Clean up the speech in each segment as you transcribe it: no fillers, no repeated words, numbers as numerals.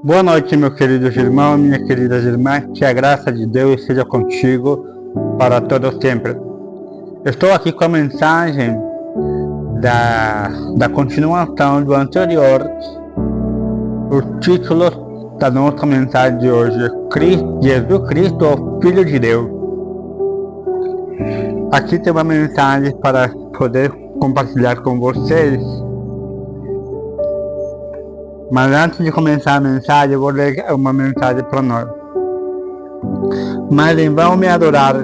Boa noite, meus queridos irmãos, minhas queridas irmãs, que a graça de Deus seja contigo para todo sempre. Estou aqui com a mensagem da continuação do anterior. O título da nossa mensagem de hoje é Jesus Cristo, o Filho de Deus. Aqui tem uma mensagem para poder compartilhar com vocês. Mas antes de começar a mensagem, eu vou ler uma mensagem para nós. Mas em vão me adorar,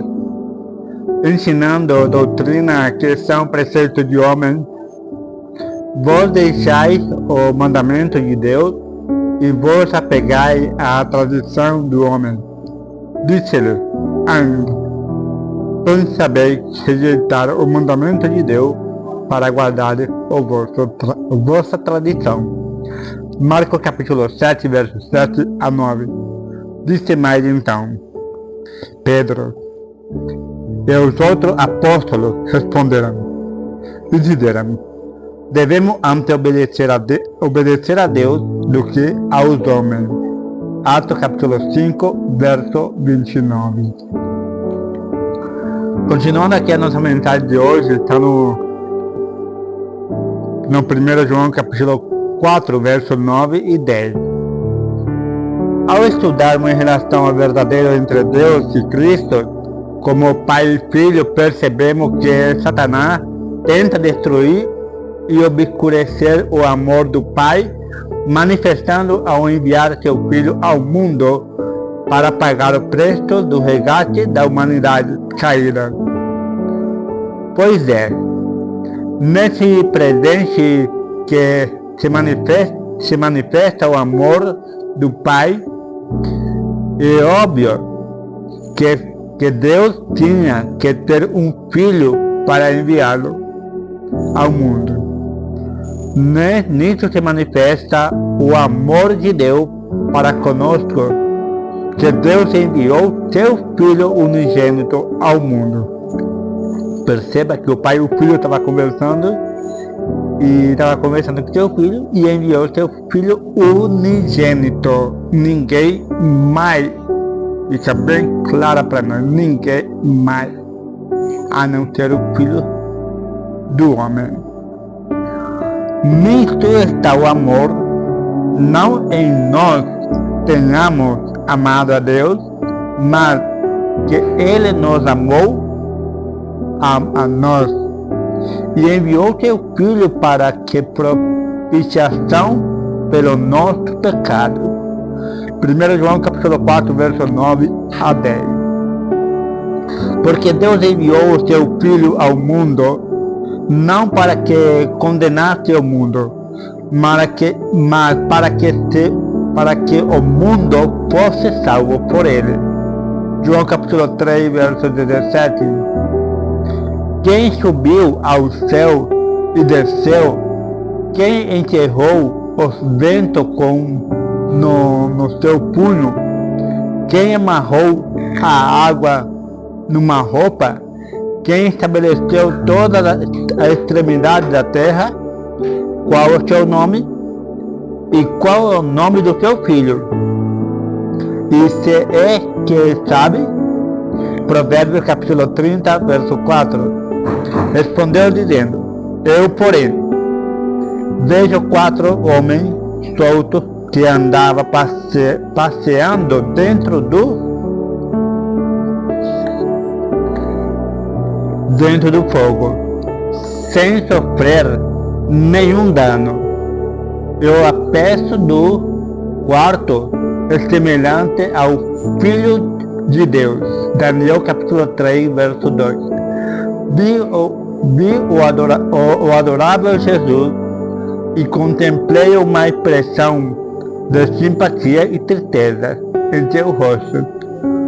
ensinando doutrina que são preceitos de homens. Vós deixais o mandamento de Deus e vos apegai à tradição do homem. Disse-lhe, pois sabeis rejeitar o mandamento de Deus para guardar a vossa tradição. Marcos capítulo 7, versos 7 a 9. Disse mais então Pedro e os outros apóstolos responderam e disseram: devemos antes obedecer a Deus do que aos homens. Atos capítulo 5, verso 29. Continuando aqui a nossa mensagem de hoje, está no 1 João capítulo 4, versos 9 e 10. Ao estudarmos em relação ao verdadeiro entre Deus e Cristo, como Pai e Filho, percebemos que Satanás tenta destruir e obscurecer o amor do Pai, manifestando ao enviar seu Filho ao mundo para pagar o preço do resgate da humanidade caída. Pois é, nesse presente que se manifesta o amor do Pai, é óbvio que Deus tinha que ter um filho para enviá-lo ao mundo. Nisso se manifesta o amor de Deus para conosco, que Deus enviou seu Filho unigênito ao mundo. Perceba que o Pai e o Filho estavam conversando com seu filho e enviou seu filho unigênito. Ninguém mais, fica bem claro para nós, ninguém mais, a não ser o filho do homem. Nisto está o amor, não em nós tenhamos amado a Deus, mas que Ele nos amou a nós e enviou seu Filho para que propiciação pelo nosso pecado. 1 João capítulo 4, verso 9 a 10. Porque Deus enviou o seu Filho ao mundo, não para que condenasse o mundo, mas para que o mundo fosse salvo por ele. João capítulo 3, verso 17. Quem subiu ao céu e desceu, quem enterrou os ventos no seu punho, quem amarrou a água numa roupa, quem estabeleceu toda a extremidade da terra, qual é o seu nome e qual é o nome do seu filho? E se é que sabe? Provérbios capítulo 30, verso 4. Respondeu dizendo: eu, porém, vejo 4 homens soltos que andavam passeando dentro do fogo, sem sofrer nenhum dano. E o aspecto do quarto é semelhante ao Filho de Deus. Daniel capítulo 3, verso 2. Vi o adorável Jesus e contemplei uma expressão de simpatia e tristeza em seu rosto.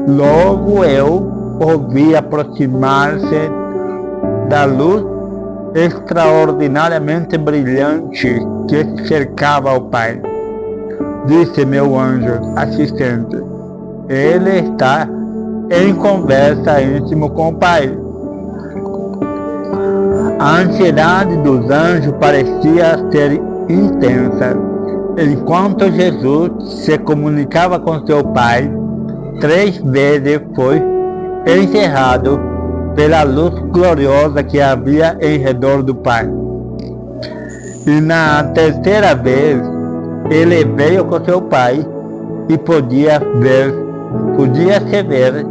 Logo eu ouvi aproximar-se da luz extraordinariamente brilhante que cercava o Pai. Disse meu anjo assistente: ele está em conversa íntima com o Pai. A ansiedade dos anjos parecia ser intensa Enquanto Jesus se comunicava com seu Pai, 3 vezes foi encerrado pela luz gloriosa que havia em redor do Pai. E na terceira vez, ele veio com seu Pai e podia se ver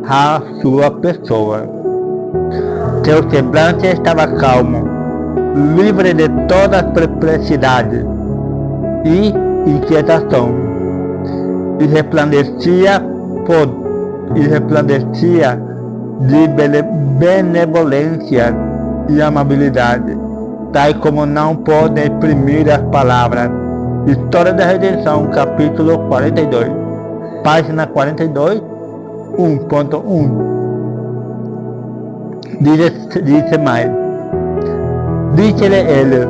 a sua pessoa. Seu semblante estava calmo, livre de toda perplexidade e inquietação, e resplandecia de benevolência e amabilidade, tal como não podem exprimir as palavras. História da Redenção, capítulo 42, página 42, 1.1. Dice mais: disse-lhe ele: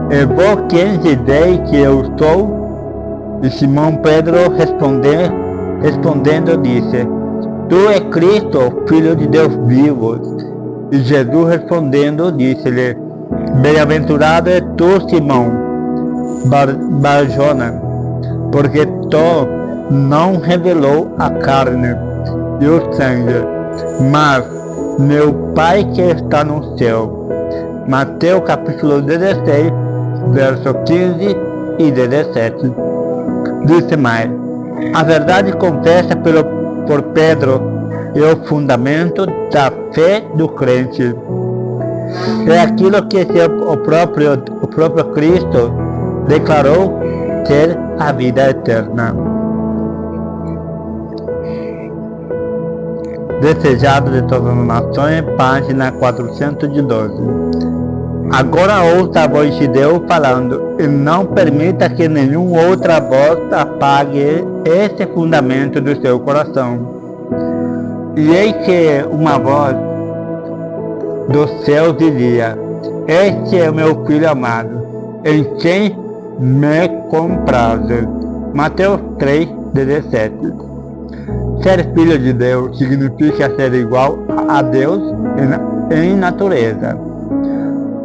é vós quem dizeis que eu sou? E Simão Pedro respondendo disse: tu és Cristo, Filho de Deus vivo. E Jesus respondendo disse-lhe: bem-aventurado és tu, Simão Barjona, porque tu não revelou a carne e o sangue, mas meu Pai que está no céu. Mateus capítulo 16, verso 15 e 17. Disse mais: a verdade confessa por Pedro é o fundamento da fé do crente. É aquilo que o próprio Cristo declarou ser a vida eterna. Desejado de todas as nações, página 412. Agora ouça a voz de Deus falando, e não permita que nenhuma outra voz apague esse fundamento do seu coração. E eis que uma voz do céu dizia: este é o meu filho amado, em quem me compraze. Mateus 3:17. Ser filho de Deus significa ser igual a Deus em natureza.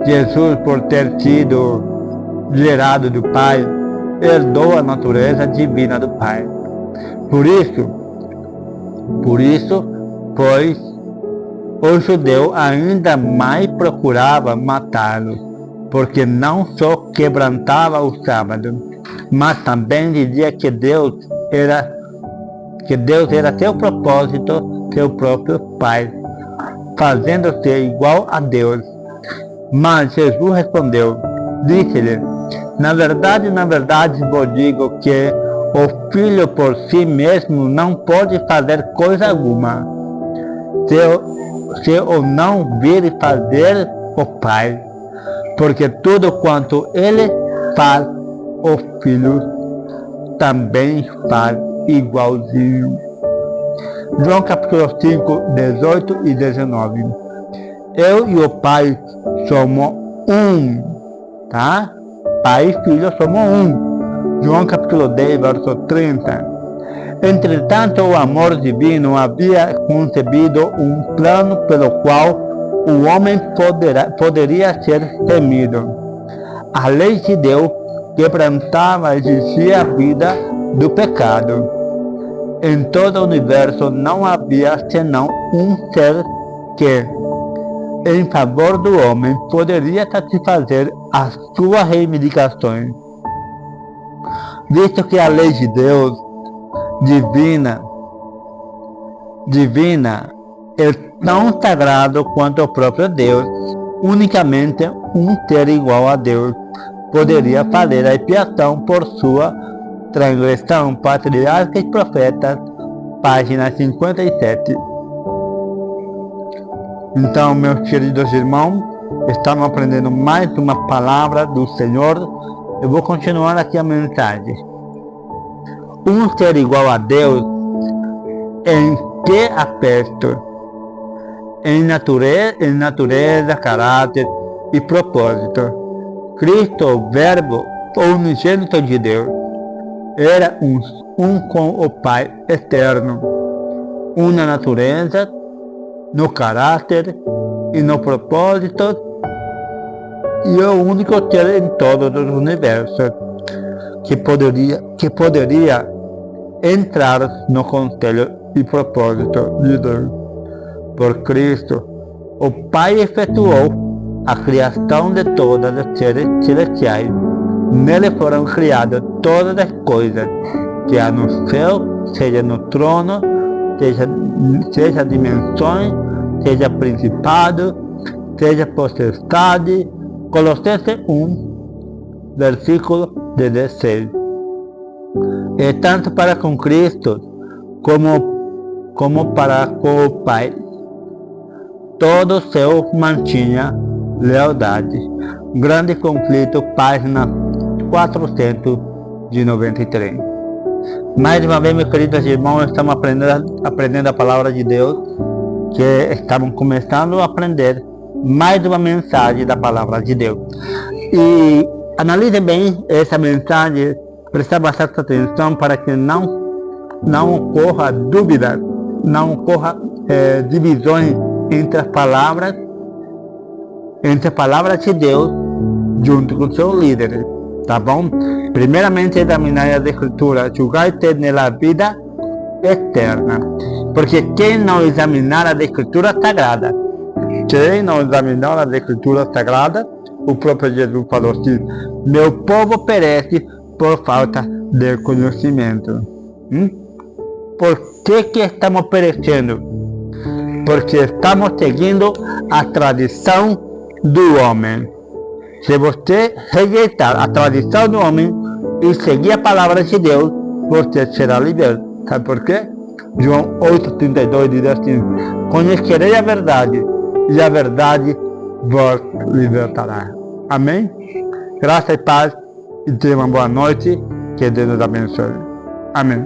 Jesus, por ter sido gerado do Pai, herdou a natureza divina do Pai. Por isso, pois o judeu ainda mais procurava matá-lo, porque não só quebrantava o sábado, mas também dizia que Deus era seu propósito, seu próprio Pai, fazendo-se igual a Deus. Mas Jesus respondeu, disse-lhe: na verdade vos digo que o Filho por si mesmo não pode fazer coisa alguma, se o não vir fazer o Pai, porque tudo quanto ele faz, o Filho também faz igualzinho. João capítulo 5, 18 e 19. Eu e o Pai somos um, tá? Pai e Filho somos um. João capítulo 10, verso 30. Entretanto, o amor divino havia concebido um plano pelo qual o homem poderia ser remido. A lei de Deus quebrantava e exigia a vida do pecado. Em todo o universo não havia senão um ser que, em favor do homem, poderia satisfazer as suas reivindicações. Visto que a lei de Deus divina é tão sagrado quanto o próprio Deus, unicamente um ser igual a Deus poderia fazer a expiação por sua transgressão. Patriarcas e Profetas, página 57. Então, meus queridos irmãos, estamos aprendendo mais uma palavra do Senhor. Eu vou continuar aqui a mensagem. Um ser igual a Deus, em que aspecto? Em natureza, caráter e propósito. Cristo, o Verbo, o unigênito de Deus, era um com o Pai eterno, uma natureza, no caráter e no propósito, e o único ser em todo o universo. que poderia entrar no conselho e propósito de Deus. Por Cristo, o Pai efetuou a criação de todas as seres celestiais. Nele foram criadas todas as coisas, que há no céu, seja no trono, seja dimensões, seja principado, seja potestade. Colossenses 1, versículo 16. E tanto para com Cristo, como para com o Pai, todo seu mantinha lealdade. Grande conflito, página 493. Mais uma vez, meus queridos irmãos, estamos aprendendo a palavra de Deus, que estamos começando a aprender mais uma mensagem da palavra de Deus. E analise bem essa mensagem, prestar bastante atenção para que não ocorra dúvidas, não ocorra divisões entre as palavras de Deus junto com seus líderes, tá bom? Primeiramente, examinar as Escrituras, julgar e ter nela vida eterna, porque quem não examinar as Escrituras Sagradas, o próprio Jesus falou assim: meu povo perece por falta de conhecimento. Por que estamos perecendo? Porque estamos seguindo a tradição do homem. Se você rejeitar a tradição do homem e seguir a palavra de Deus, você será liberto. Sabe por quê? João 8,32 diz assim: conhecerei a verdade, e a verdade vos libertará. Amém? Graça e paz, e tenha uma boa noite, que Deus nos abençoe. Amém.